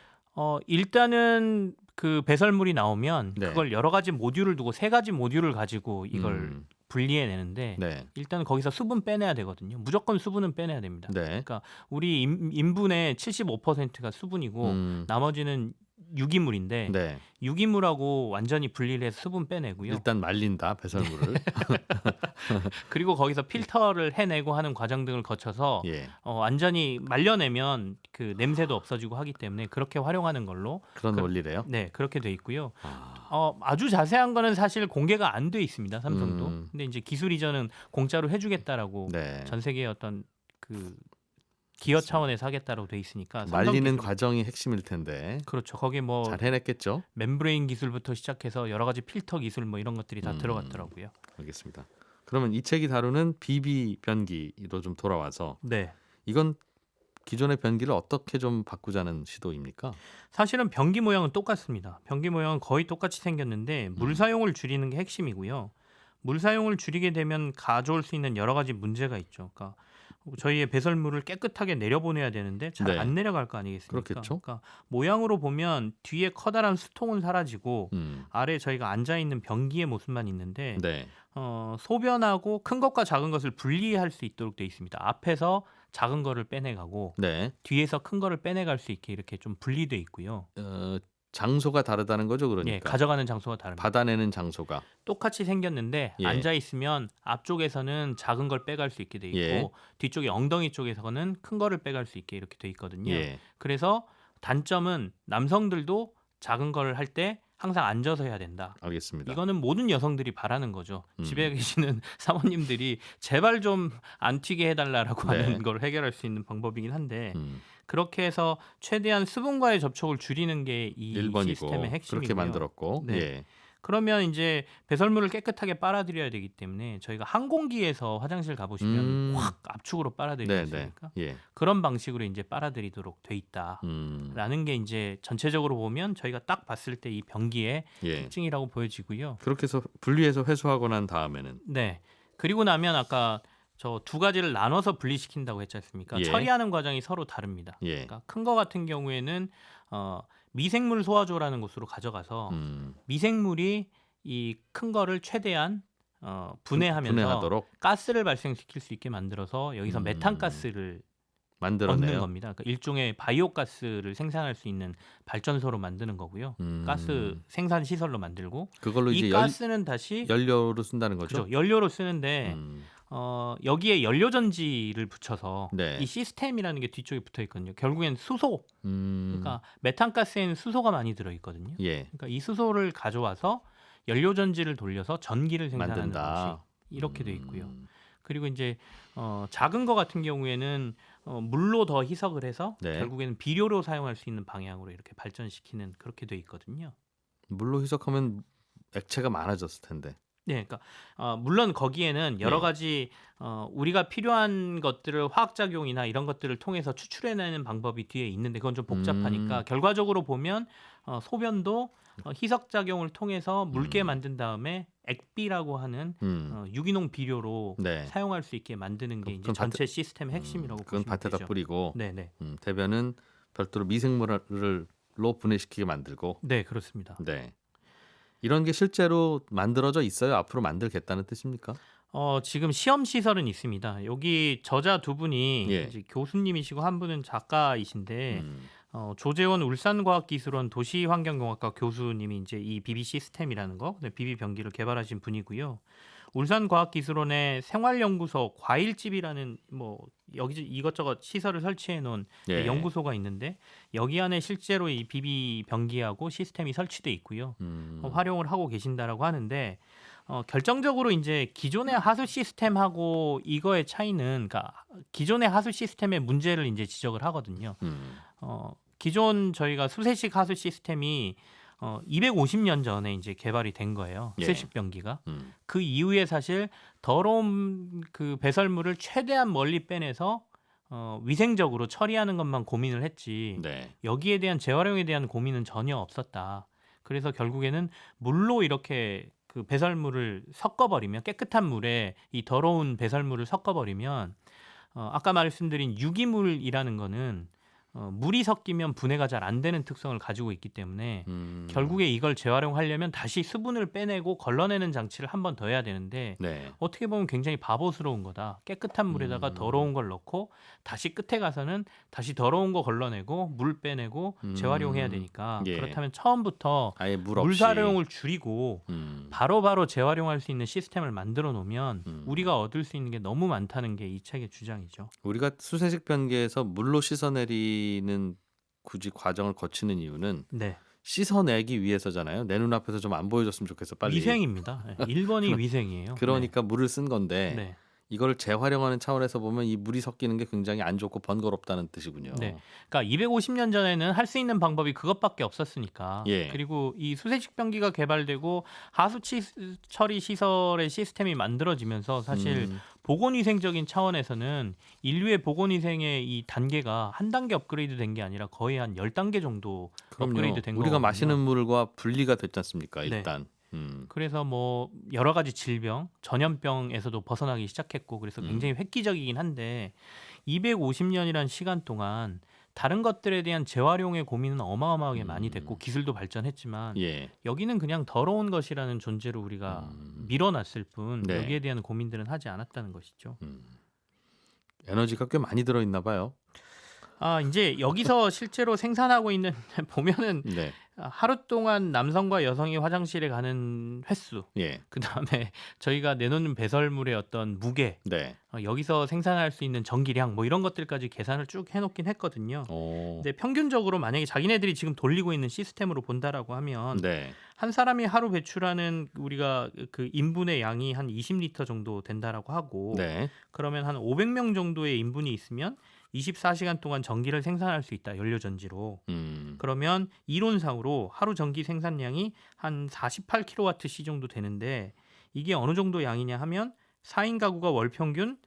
일단은 그 배설물이 나오면 네. 그걸 여러 가지 모듈을 두고 3가지 모듈을 가지고 이걸 분리해내는데 네. 일단 거기서 수분 빼내야 되거든요. 무조건 수분은 빼내야 됩니다. 네. 그러니까 우리 인분의 75%가 수분이고 나머지는 유기물인데 네. 유기물하고 완전히 분리를 해서 수분 빼내고요. 일단 말린다 배설물을. 그리고 거기서 필터를 해내고 하는 과정 등을 거쳐서 예. 완전히 말려내면 그 냄새도 없어지고 하기 때문에 그렇게 활용하는 걸로 그런 원리래요? 네, 그렇게 돼 있고요. 아주 자세한 거는 사실 공개가 안 돼 있습니다. 삼성도. 근데 이제 기술 이전은 공짜로 해주겠다라고 네. 전 세계의 어떤 그 기업 차원에서 하겠다고 돼 있으니까 말리는 과정이 핵심일 텐데. 그렇죠. 거기에 뭐 잘 해냈겠죠. 멤브레인 기술부터 시작해서 여러 가지 필터 기술 뭐 이런 것들이 다 들어갔더라고요. 알겠습니다. 그러면 이 책이 다루는 BB 변기로 좀 돌아와서 네. 이건 기존의 변기를 어떻게 좀 바꾸자는 시도입니까? 사실은 변기 모양은 똑같습니다. 변기 모양은 거의 똑같이 생겼는데 물 사용을 줄이는 게 핵심이고요. 물 사용을 줄이게 되면 가져올 수 있는 여러 가지 문제가 있죠. 그러니까 저희의 배설물을 깨끗하게 내려보내야 되는데 잘 네. 안 내려갈 거 아니겠습니까? 그렇겠죠. 그러니까 모양으로 보면 뒤에 커다란 수통은 사라지고 아래 저희가 앉아 있는 변기의 모습만 있는데 네. 소변하고 큰 것과 작은 것을 분리할 수 있도록 돼 있습니다. 앞에서 작은 거를 빼내가고 네. 뒤에서 큰 거를 빼내갈 수 있게 이렇게 좀 분리돼 있고요. 장소가 다르다는 거죠, 그러니까. 예, 가져가는 장소가 다릅니다. 받아내는 장소가 똑같이 생겼는데 예. 앉아 있으면 앞쪽에서는 작은 걸 빼갈 수 있게 돼 있고 예. 뒤쪽에 엉덩이 쪽에서는 큰 거를 빼갈 수 있게 이렇게 돼 있거든요. 예. 그래서 단점은 남성들도 작은 걸 할 때 항상 앉아서 해야 된다. 알겠습니다. 이거는 모든 여성들이 바라는 거죠. 집에 계시는 사모님들이 제발 좀 안 튀게 해달라라고 네. 하는 걸 해결할 수 있는 방법이긴 한데 그렇게 해서 최대한 수분과의 접촉을 줄이는 게 이 1번이고 시스템의 핵심이고요. 그렇게 만들었고 네. 예. 그러면 이제 배설물을 깨끗하게 빨아들여야 되기 때문에 저희가 항공기에서 화장실 가보시면 확 압축으로 빨아들이지 네, 않습니까? 네. 예. 그런 방식으로 이제 빨아들이도록 돼 있다라는 게 이제 전체적으로 보면 저희가 딱 봤을 때 이 변기의 예. 특징이라고 보여지고요. 그렇게 해서 분리해서 회수하고 난 다음에는 네. 그리고 나면 아까 저 두 가지를 나눠서 분리시킨다고 했지 않습니까? 예. 처리하는 과정이 서로 다릅니다. 예. 그러니까 큰 거 같은 경우에는 미생물 소화조라는 곳으로 가져가서 미생물이 이 큰 거를 최대한 분해하면서 분해하도록 가스를 발생시킬 수 있게 만들어서 여기서 메탄가스를 만들어내요. 얻는 겁니다. 그러니까 일종의 바이오 가스를 생산할 수 있는 발전소로 만드는 거고요. 가스 생산 시설로 만들고 그걸로 이 이제 가스는 다시 연료로 쓴다는 거죠. 그렇죠. 연료로 쓰는데 여기에 연료 전지를 붙여서 네. 이 시스템이라는 게 뒤쪽에 붙어 있거든요. 결국엔 수소. 음. 그러니까 메탄가스에는 수소가 많이 들어 있거든요. 예. 그러니까 이 수소를 가져와서 연료 전지를 돌려서 전기를 생산하는 만든다. 방식 이렇게 돼 있고요. 그리고 이제 작은 거 같은 경우에는 물로 더 희석을 해서 네. 결국에는 비료로 사용할 수 있는 방향으로 이렇게 발전시키는 그렇게 돼 있거든요. 물로 희석하면 액체가 많아졌을 텐데. 네, 그러니까 물론 거기에는 여러 네. 가지 우리가 필요한 것들을 화학작용이나 이런 것들을 통해서 추출해내는 방법이 뒤에 있는데 그건 좀 복잡하니까 결과적으로 보면 소변도 희석작용을 통해서 묽게 만든 다음에 액비라고 하는 유기농 비료로 네. 사용할 수 있게 만드는 게 이제 그건 전체 시스템의 핵심이라고 그건 보시면 밭에다 되죠. 뿌리고 네네. 대변은 별도로 미생물로 분해시키게 만들고. 네, 그렇습니다. 네. 이런 게 실제로 만들어져 있어요? 앞으로 만들겠다는 뜻입니까? 지금 시험 시설은 있습니다. 여기 저자 두 분이 예. 이제 교수님이시고 한 분은 작가이신데 조재원 울산과학기술원 도시환경공학과 교수님이 이제 이 BB 시스템이라는 거, BB 변기를 개발하신 분이고요. 울산과학기술원의 생활연구소 과일집이라는 뭐 여기 이것저것 시설을 설치해 놓은 예. 연구소가 있는데 여기 안에 실제로 이 BB 변기하고 시스템이 설치돼 있고요. 활용을 하고 계신다라고 하는데 결정적으로 이제 기존의 하수 시스템하고 이거의 차이는 그러니까 기존의 하수 시스템의 문제를 이제 지적을 하거든요. 기존 저희가 수세식 하수 시스템이 250년 전에 이제 개발이 된 거예요. 예. 수세식 변기가. 그 이후에 사실 더러운 그 배설물을 최대한 멀리 빼내서 위생적으로 처리하는 것만 고민을 했지. 네. 여기에 대한 재활용에 대한 고민은 전혀 없었다. 그래서 결국에는 물로 이렇게 그 배설물을 섞어버리면 깨끗한 물에 이 더러운 배설물을 섞어버리면 아까 말씀드린 유기물이라는 거는 물이 섞이면 분해가 잘 안 되는 특성을 가지고 있기 때문에 결국에 이걸 재활용하려면 다시 수분을 빼내고 걸러내는 장치를 한 번 더 해야 되는데 네. 어떻게 보면 굉장히 바보스러운 거다. 깨끗한 물에다가 더러운 걸 넣고 다시 끝에 가서는 다시 더러운 거 걸러내고 물 빼내고 재활용해야 되니까 예. 그렇다면 처음부터 아예 물 물 없이. 사용을 줄이고 바로바로 재활용할 수 있는 시스템을 만들어 놓으면 우리가 얻을 수 있는 게 너무 많다는 게 이 책의 주장이죠. 우리가 수세식 변기에서 물로 씻어내리는 굳이 과정을 거치는 이유는 네. 씻어내기 위해서잖아요. 내 눈앞에서 좀 안 보여줬으면 좋겠어. 빨리. 위생입니다. 1번이 위생이에요. 그러니까 물을 쓴 건데 네. 이걸 재활용하는 차원에서 보면 이 물이 섞이는 게 굉장히 안 좋고 번거롭다는 뜻이군요. 네. 그러니까 250년 전에는 할 수 있는 방법이 그것밖에 없었으니까. 예. 그리고 이 수세식 변기가 개발되고 하수 처리 시설의 시스템이 만들어지면서 사실 보건위생적인 차원에서는 인류의 보건위생의 이 단계가 한 단계 업그레이드 된 게 아니라 거의 한 10단계 정도 업그레이드 된 거거든요. 우리가 마시는 물과 분리가 됐지 않습니까? 일단. 네. 그래서 뭐 여러 가지 질병, 전염병에서도 벗어나기 시작했고 그래서 굉장히 획기적이긴 한데 250년이란 시간 동안 다른 것들에 대한 재활용의 고민은 어마어마하게 많이 됐고 기술도 발전했지만 예. 여기는 그냥 더러운 것이라는 존재로 우리가 밀어놨을 뿐 네. 여기에 대한 고민들은 하지 않았다는 것이죠. 에너지가 꽤 많이 들어있나 봐요. 아 이제 여기서 실제로 생산하고 있는 보면은 네. 하루 동안 남성과 여성이 화장실에 가는 횟수, 예. 그 다음에 저희가 내놓는 배설물의 어떤 무게, 네. 여기서 생산할 수 있는 전기량 뭐 이런 것들까지 계산을 쭉 해놓긴 했거든요. 오. 근데 평균적으로 만약에 자기네들이 지금 돌리고 있는 시스템으로 본다라고 하면 네. 한 사람이 하루 배출하는 우리가 그 인분의 양이 한 20리터 정도 된다라고 하고 네. 그러면 한 500명 정도의 인분이 있으면 24시간 동안 전기를 생산할 수 있다. 연료전지로. 그러면 이론상으로 하루 전기 생산량이 한 48kWh 정도 되는데 이게 어느 정도 양이냐 하면 4인 가구가 월 평균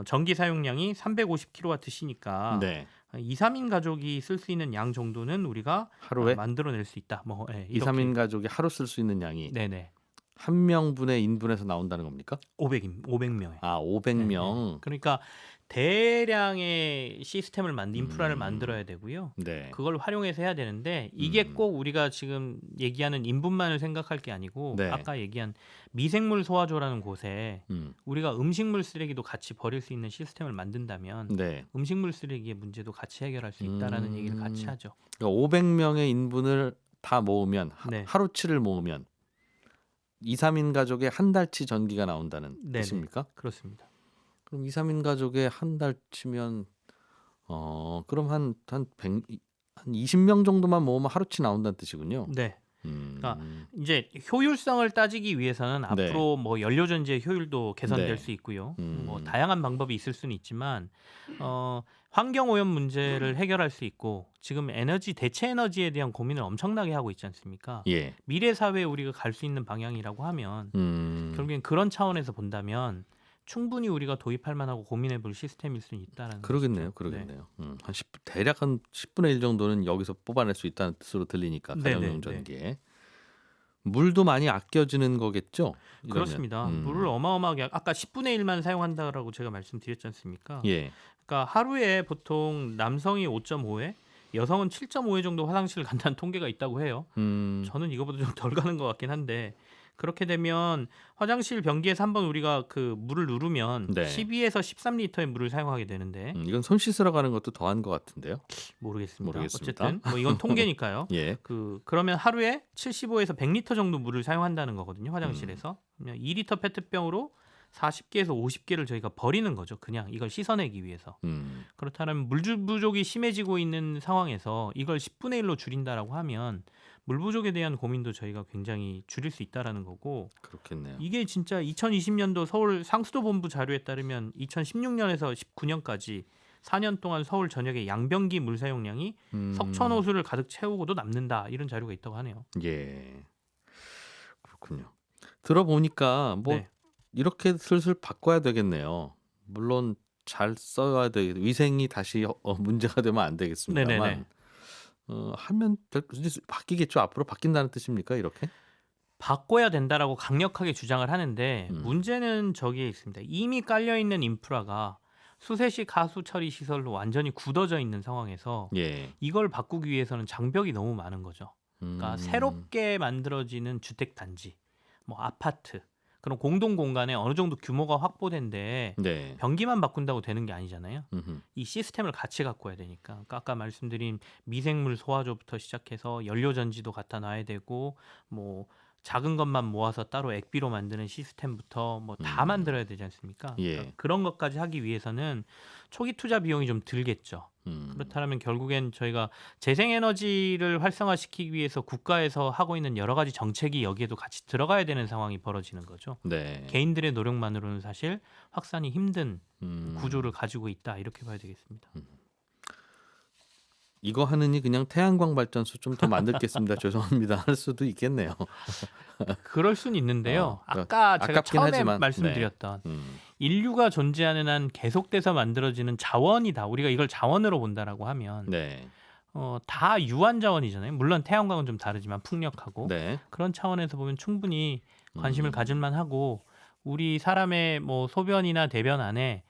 전기 사용량이 350kWh니까 네. 2, 3인 가족이 쓸 수 있는 양 정도는 우리가 하루에 만들어낼 수 있다. 뭐 2, 3인 가족이 하루 쓸 수 있는 양이 네네. 한 명분의 인분에서 나온다는 겁니까? 500명에. 아, 500명. 네. 그러니까 대량의 시스템을 인프라를 만들어야 되고요. 네. 그걸 활용해서 해야 되는데 이게 꼭 우리가 지금 얘기하는 인분만을 생각할 게 아니고 네. 아까 얘기한 미생물 소화조라는 곳에 우리가 음식물 쓰레기도 같이 버릴 수 있는 시스템을 만든다면 네. 음식물 쓰레기의 문제도 같이 해결할 수 있다라는 얘기를 같이 하죠. 그러니까 500명의 인분을 다 모으면 네. 하루치를 모으면 2, 3인 가족의 한 달치 전기가 나온다는 네네. 뜻입니까? 그렇습니다. 그럼 2, 3인 가족의 한 달치면 그럼 한 20명 정도만 모으면 하루치 나온다는 뜻이군요. 네. 그러니까 이제 효율성을 따지기 위해서는 앞으로 뭐 연료전지의 효율도 개선될 네. 수 있고요. 뭐 다양한 방법이 있을 수는 있지만 환경 오염 문제를 해결할 수 있고 지금 에너지 대체 에너지에 대한 고민을 엄청나게 하고 있지 않습니까? 예. 미래 사회에 우리가 갈 수 있는 방향이라고 하면 결국엔 그런 차원에서 본다면 충분히 우리가 도입할 만하고 고민해볼 시스템일 수 있다라는 그러겠네요. 것이죠. 그러겠네요. 한 10, 대략 한 10분의 1 정도는 여기서 뽑아낼 수 있다는 뜻으로 들리니까 가정용 네네, 전기에. 물도 많이 아껴지는 거겠죠? 이러면. 그렇습니다. 물을 어마어마하게 아까 10분의 1만 사용한다라고 제가 말씀드렸지 않습니까? 예. 그러니까 하루에 보통 남성이 5.5회, 여성은 7.5회 정도 화장실을 간다는 통계가 있다고 해요. 저는 이거보다 좀 덜 가는 것 같긴 한데 그렇게 되면 화장실 변기에서 한번 우리가 그 물을 누르면 네. 12에서 13리터의 물을 사용하게 되는데 이건 손 씻으러 가는 것도 더한 것 같은데요. 모르겠습니다. 모르겠습니다. 어쨌든 뭐 이건 통계니까요. 예. 그러면 하루에 75에서 100리터 정도 물을 사용한다는 거거든요. 화장실에서. 그러면 2리터 페트병으로 40개에서 50개를 저희가 버리는 거죠. 그냥 이걸 씻어내기 위해서. 그렇다면 물 부족이 심해지고 있는 상황에서 이걸 10분의 1로 줄인다라고 하면 물 부족에 대한 고민도 저희가 굉장히 줄일 수 있다라는 거고. 그렇겠네요. 이게 진짜 2020년도 서울 상수도 본부 자료에 따르면 2016년에서 19년까지 4년 동안 서울 전역의 양변기 물 사용량이 석천 호수를 가득 채우고도 남는다. 이런 자료가 있다고 하네요. 예. 그렇군요. 들어보니까 뭐 네. 이렇게 슬슬 바꿔야 되겠네요. 물론 잘 써야 돼. 위생이 다시 문제가 되면 안 되겠습니다만. 네네네. 하면 바뀌겠죠. 앞으로 바뀐다는 뜻입니까? 이렇게? 바꿔야 된다라고 강력하게 주장을 하는데 문제는 저기에 있습니다. 이미 깔려 있는 인프라가 수세식 하수 처리 시설로 완전히 굳어져 있는 상황에서 예. 이걸 바꾸기 위해서는 장벽이 너무 많은 거죠. 그러니까 새롭게 만들어지는 주택 단지, 뭐 아파트, 그런 공동 공간에 어느 정도 규모가 확보된데 네. 변기만 바꾼다고 되는 게 아니잖아요. 음흠. 이 시스템을 같이 갖고 와야 되니까. 그러니까 아까 말씀드린 미생물 소화조부터 시작해서 연료 전지도 갖다 놔야 되고 뭐 작은 것만 모아서 따로 액비로 만드는 시스템부터 뭐 다 만들어야 되지 않습니까? 예. 그러니까 그런 것까지 하기 위해서는 초기 투자 비용이 좀 들겠죠. 그렇다면 결국엔 저희가 재생에너지를 활성화시키기 위해서 국가에서 하고 있는 여러 가지 정책이 여기에도 같이 들어가야 되는 상황이 벌어지는 거죠. 네. 개인들의 노력만으로는 사실 확산이 힘든 구조를 가지고 있다 이렇게 봐야 되겠습니다. 이거 하느니 그냥 태양광 발전소 좀 더 만들겠습니다. 죄송합니다. 할 수도 있겠네요. 그럴 수는 있는데요. 그러니까 아까 제가 아깝긴 처음에 하지만, 말씀드렸던 네. 인류가 존재하는 한 계속돼서 만들어지는 자원이다. 우리가 이걸 자원으로 본다라고 하면 네. 다 유한 자원이잖아요. 물론 태양광은 좀 다르지만 풍력하고 네. 그런 차원에서 보면 충분히 관심을 가질만 하고 우리 사람의 뭐 소변이나 대변 안에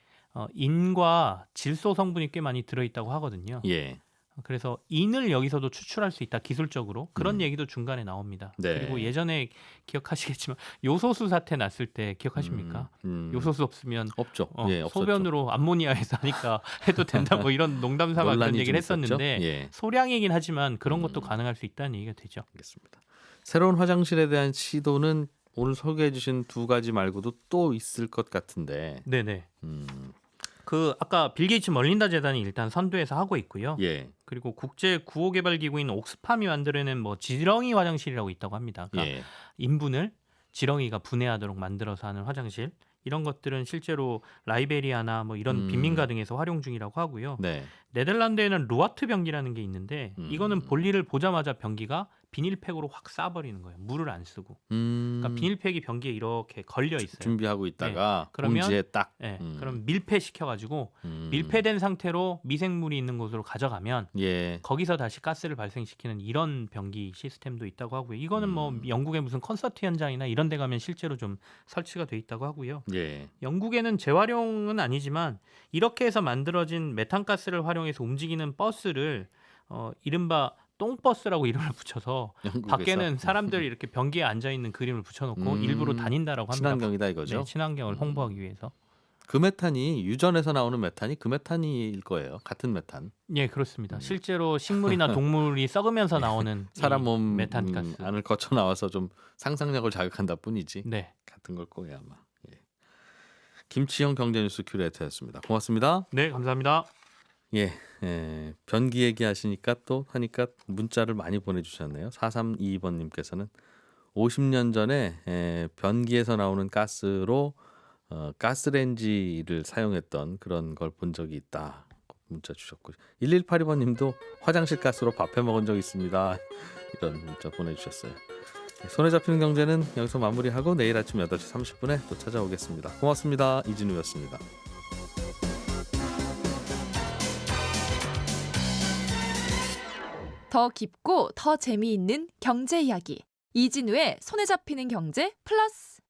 인과 질소 성분이 꽤 많이 들어있다고 하거든요. 예. 그래서 인을 여기서도 추출할 수 있다 기술적으로 그런 얘기도 중간에 나옵니다. 네. 그리고 예전에 기억하시겠지만 요소수 사태 났을 때 기억하십니까? 요소수 없으면 없죠. 예, 없었죠. 소변으로 암모니아에서 하니까 해도 된다 뭐 이런 농담 삼아 그런 논란이 얘기를 좀 있었죠? 했었는데 예. 소량이긴 하지만 그런 것도 가능할 수 있다는 얘기가 되죠. 알겠습니다. 새로운 화장실에 대한 시도는 오늘 소개해 주신 두 가지 말고도 또 있을 것 같은데. 네네. 그 아까 빌 게이츠 멀린다 재단이 일단 선두에서 하고 있고요. 예. 그리고 국제 구호 개발 기구인 옥스팜이 만들어낸 뭐 지렁이 화장실이라고 있다고 합니다. 그러니까 예. 인분을 지렁이가 분해하도록 만들어서 하는 화장실. 이런 것들은 실제로 라이베리아나 뭐 이런 빈민가 등에서 활용 중이라고 하고요. 네. 네덜란드에는 루아트 변기라는 게 있는데 이거는 볼일을 보자마자 변기가 비닐팩으로 확 싸버리는 거예요. 물을 안 쓰고. 그러니까 비닐팩이 변기에 이렇게 걸려 있어요. 준비하고 있다가 네. 그러면 봉지에 딱. 그럼 밀폐 시켜가지고 밀폐된 상태로 미생물이 있는 곳으로 가져가면 예. 거기서 다시 가스를 발생시키는 이런 변기 시스템도 있다고 하고요. 이거는 뭐 영국의 무슨 콘서트 현장이나 이런 데 가면 실제로 좀 설치가 돼 있다고 하고요. 예. 영국에는 재활용은 아니지만 이렇게 해서 만들어진 메탄가스를 활용해서 움직이는 버스를 이른바 똥버스라고 이름을 붙여서 영국에서? 밖에는 사람들이 이렇게 변기에 앉아 있는 그림을 붙여놓고 일부러 다닌다라고 합니다. 친환경이다 이거죠. 네, 친환경을 홍보하기 위해서. 그 메탄이 유전에서 나오는 메탄이 그 메탄일 거예요. 같은 메탄. 예, 그렇습니다. 실제로 식물이나 동물이 썩으면서 나오는 사람 몸 메탄가스 안을 거쳐 나와서 좀 상상력을 자극한다 뿐이지. 네. 같은 걸 거예요 아마. 예. 김치형 경제뉴스 큐레이터였습니다. 고맙습니다. 네, 감사합니다. 예, 변기 얘기하시니까 또 하니까 문자를 많이 보내주셨네요. 4322번님께서는 50년 전에 변기에서 나오는 가스로 가스레인지를 사용했던 그런 걸 본 적이 있다. 문자 주셨고 1182번님도 화장실 가스로 밥해 먹은 적 있습니다. 이런 문자 보내주셨어요. 손에 잡히는 경제는 여기서 마무리하고 내일 아침 8시 30분에 또 찾아오겠습니다. 고맙습니다. 이진우였습니다. 더 깊고 더 재미있는 경제 이야기 이진우의 손에 잡히는 경제 플러스